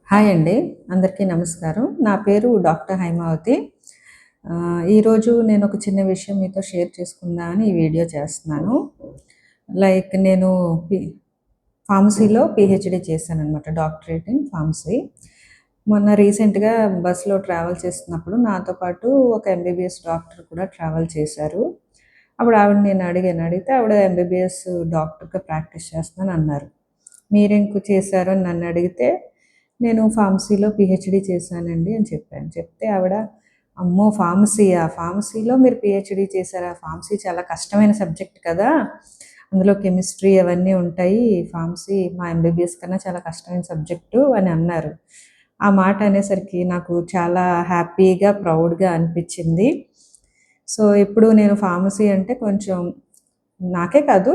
Hi అండి. అందరికీ నమస్కారం. నా పేరు డాక్టర్ హైమావతి. ఈరోజు నేను ఒక చిన్న విషయం మీతో షేర్ చేసుకుందామని ఈ వీడియో చేస్తున్నాను. నేను ఫార్మసీలో పీహెచ్‌డీ చేశాననమాట. Doctorate in pharmacy. మొన్న రీసెంట్‌గా బస్‌లో ట్రావెల్ చేస్తున్నప్పుడు నాతో పాటు ఒక ఎంబీబీఎస్ డాక్టర్ కూడా ట్రావెల్ చేశారు. అప్పుడు ఆవిడని నేను అడిగితే ఆవిడ ఎంబీబీఎస్ డాక్టర్‌గా ప్రాక్టీస్ చేస్తున్నానన్నారు. మీరేం చేశారు అని నన్నడిగితే, నేను ఫార్మసీలో పీహెచ్‌డీ చేశానండి అని చెప్పాను. చెప్తే ఆవిడ, అమ్మో! ఫార్మసీయా? ఫార్మసీలో మీరు పీహెచ్‌డీ చేశారా? ఫార్మసీ చాలా కష్టమైన సబ్జెక్ట్ కదా! అందులో కెమిస్ట్రీ అవన్నీ ఉంటాయి. ఫార్మసీ మా ఎంబీబీఎస్ కన్నా చాలా కష్టమైన సబ్జెక్టు అని అన్నారు. ఆ మాట అనేసరికి నాకు చాలా హ్యాపీగా, ప్రౌడ్‌గా అనిపిచ్చింది. సో, ఇప్పుడు నేను ఫార్మసీ అంటే కొంచెం నాకే కాదు,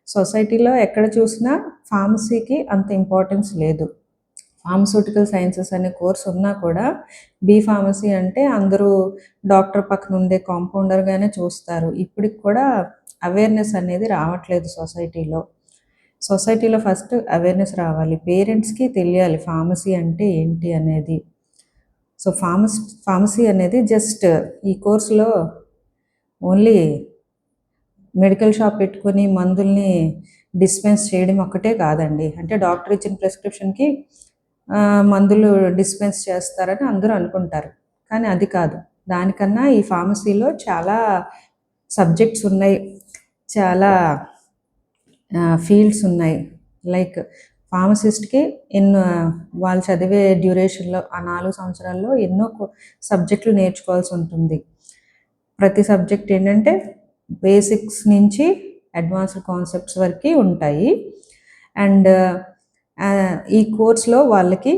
సొసైటీలో ఎక్కడ చూసినా ఫార్మసీకి అంత ఇంపార్టెన్స్ లేదు. ఫార్మస్యూటికల్ సైన్సెస్ అనే కోర్స్ ఉన్నా కూడా ఫార్మసీ అంటే అందరూ డాక్టర్ పక్కన ఉండే కాంపౌండర్‌గానే చూస్తారు. ఇప్పటికి కూడా అవేర్‌నెస్ అనేది రావట్లేదు సొసైటీలో. సొసైటీలో ఫస్ట్ అవేర్‌నెస్ రావాలి. పేరెంట్స్‌కి తెలియాలి ఫార్మసీ అంటే ఏంటి అనేది. సో, ఫార్మసీ అనేది జస్ట్ ఈ కోర్స్‌లో ఓన్లీ మెడికల్ షాప్ పెట్టుకొని మందుల్ని డిస్పెన్స్ చేయడం ఒక్కటే కాదండి. అంటే డాక్టర్ ఇచ్చిన ప్రిస్క్రిప్షన్‌కి మందులు డిస్పెన్స్ చేస్తారని అందరూ అనుకుంటారు. కానీ అది కాదు. దానికన్నా ఈ ఫార్మసీలో చాలా సబ్జెక్ట్స్ ఉన్నాయి. చాలా ఫీల్డ్స్ ఉన్నాయి. లైక్ ఫార్మసిస్ట్‌కి వాళ్ళు చదివే డ్యూరేషన్‌లో ఆ 4 సంవత్సరాల్లో ఎన్నో సబ్జెక్టులు నేర్చుకోవాల్సి ఉంటుంది. ప్రతి సబ్జెక్ట్ ఏంటంటే బేసిక్స్ నుంచి అడ్వాన్స్డ్ కాన్సెప్ట్స్ వరకి ఉంటాయి. అండ్ ఈ కోర్స్‌లో వాళ్ళకి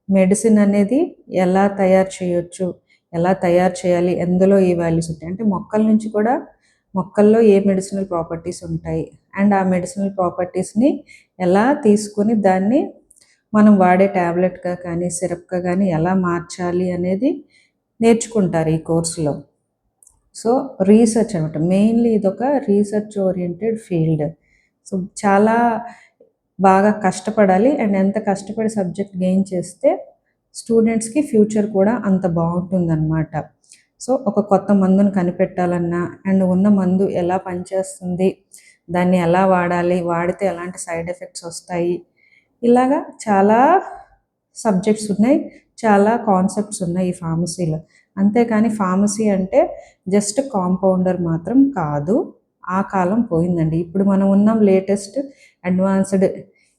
మెడిసిన్ అనేది ఎలా తయారు చేయొచ్చు, ఎలా తయారు చేయాలి, ఎందులో ఏ వాల్యూస్ ఉంటాయి. అంటే మొక్కల నుంచి కూడా మొక్కల్లో ఏ మెడిసినల్ ప్రాపర్టీస్ ఉంటాయి. అండ్ ఆ మెడిసినల్ ప్రాపర్టీస్‌ని ఎలా తీసుకొని దాన్ని మనం వాడే టాబ్లెట్‌గా కానీ, సిరప్‌గా కానీ ఎలా మార్చాలి అనేది నేర్చుకుంటారు ఈ కోర్స్‌లో. సో, రీసెర్చ్ అనమాట. మెయిన్‌లీ ఇదొక రీసెర్చ్ ఓరియెంటెడ్ ఫీల్డ్. సో, చాలా బాగా కష్టపడాలి. అండ్ ఎంత కష్టపడి సబ్జెక్ట్ గెయిన్ చేస్తే స్టూడెంట్స్‌కి ఫ్యూచర్ కూడా అంత బావుంటుందనమాట. సో, ఒక కొత్త మందును కనిపెట్టాలన్నా అండ్ ఉన్న మందు ఎలా పనిచేస్తుంది, దాన్ని ఎలా వాడాలి, వాడితే ఎలాంటి సైడ్ ఎఫెక్ట్స్ వస్తాయి, ఇలాగా చాలా సబ్జెక్ట్స్ ఉన్నాయి. చాలా కాన్సెప్ట్స్ ఉన్నాయి ఈ ఫార్మసీలో. అంతేకాని ఫార్మసీ అంటే జస్ట్ కాంపౌండర్ మాత్రం కాదు. ఆ కాలం పోయిందండి. ఇప్పుడు మనం ఉన్నాం లేటెస్ట్ అడ్వాన్స్డ్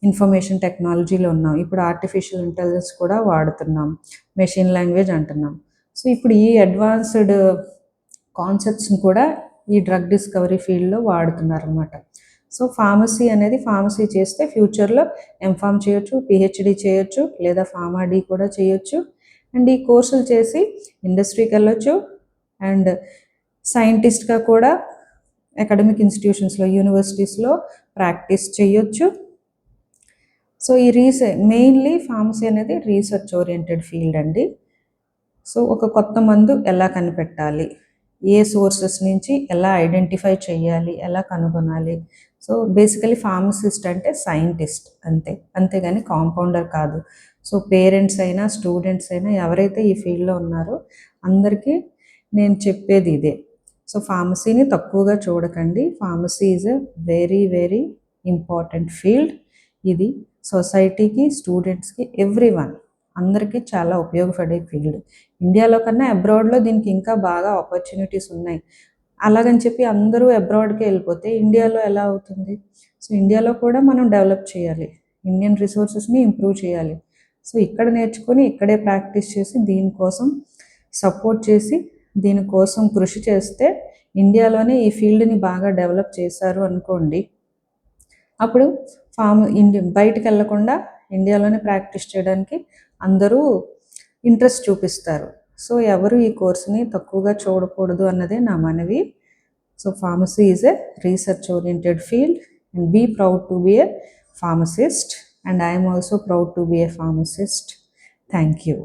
ఇన్ఫర్మేషన్ టెక్నాలజీలో ఉన్నాం. ఇప్పుడు ఆర్టిఫిషియల్ ఇంటెలిజెన్స్ కూడా వాడుతున్నాం. మెషిన్ లాంగ్వేజ్ అంటున్నాం. సో, ఇప్పుడు ఈ అడ్వాన్స్డ్ కాన్సెప్ట్స్‌ని కూడా ఈ డ్రగ్ డిస్కవరీ ఫీల్డ్‌లో వాడుతున్నారనమాట. సో, ఫార్మసీ చేస్తే ఫ్యూచర్‌లో ఎంఫార్మ్ చేయొచ్చు, పీహెచ్‌డీ చేయొచ్చు, లేదా ఫార్మా-డీ కూడా చేయొచ్చు. అండ్ ఈ కోర్సులు చేసి ఇండస్ట్రీకి వెళ్ళొచ్చు. అండ్ సైంటిస్ట్‌గా కూడా అకాడమిక్ ఇన్‌స్టిట్యూషన్స్‌లో, యూనివర్సిటీస్‌లో ప్రాక్టీస్ చేయొచ్చు. సో, మెయిన్‌లీ ఫార్మసీ అనేది రీసెర్చ్ ఓరియెంటెడ్ ఫీల్డ్ అండి. సో, ఒక కొత్త మందు ఎలా కనిపెట్టాలి, ఏ సోర్సెస్ నుంచి ఎలా ఐడెంటిఫై చేయాలి, ఎలా కనుగొనాలి. సో, బేసికలీ ఫార్మసిస్ట్ అంటే సైంటిస్ట్ అంతే. అంతేగాని కాంపౌండర్ కాదు. సో, పేరెంట్స్ అయినా, స్టూడెంట్స్ అయినా ఎవరైతే ఈ ఫీల్డ్‌లో ఉన్నారో అందరికీ నేను చెప్పేది ఇదే. సో, ఫార్మసీని తక్కువగా చూడకండి. Pharmacy is a very, very important field. ఇది సొసైటీకి, స్టూడెంట్స్‌కి, ఎవ్రీవన్ అందరికీ చాలా ఉపయోగపడే ఫీల్డ్. ఇండియాలో కన్నా అబ్రాడ్‌లో దీనికి ఇంకా బాగా ఆపర్చునిటీస్ ఉన్నాయి. అలాగని చెప్పి అందరూ అబ్రాడ్‌కే వెళ్ళిపోతే ఇండియాలో ఎలా అవుతుంది? సో, ఇండియాలో కూడా మనం డెవలప్ చేయాలి. ఇండియన్ రిసోర్సెస్‌ని ఇంప్రూవ్ చేయాలి. సో, ఇక్కడ నేర్చుకొని ఇక్కడే ప్రాక్టీస్ చేసి దీనికోసం సపోర్ట్ చేసి దీనికోసం కృషి చేస్తే ఇండియాలోనే ఈ ఫీల్డ్‌ని బాగా డెవలప్ చేశారు అనుకోండి. అప్పుడు బయటికెళ్ళకుండా ఇండియాలోనే ప్రాక్టీస్ చేయడానికి అందరూ ఇంట్రెస్ట్ చూపిస్తారు. సో, ఎవరు ఈ కోర్స్‌ని తక్కువగా చూడకూడదు అన్నదే నా మనవి. So, pharmacy is a research oriented field and be proud to be a pharmacist, and I am also proud to be a pharmacist. Thank you.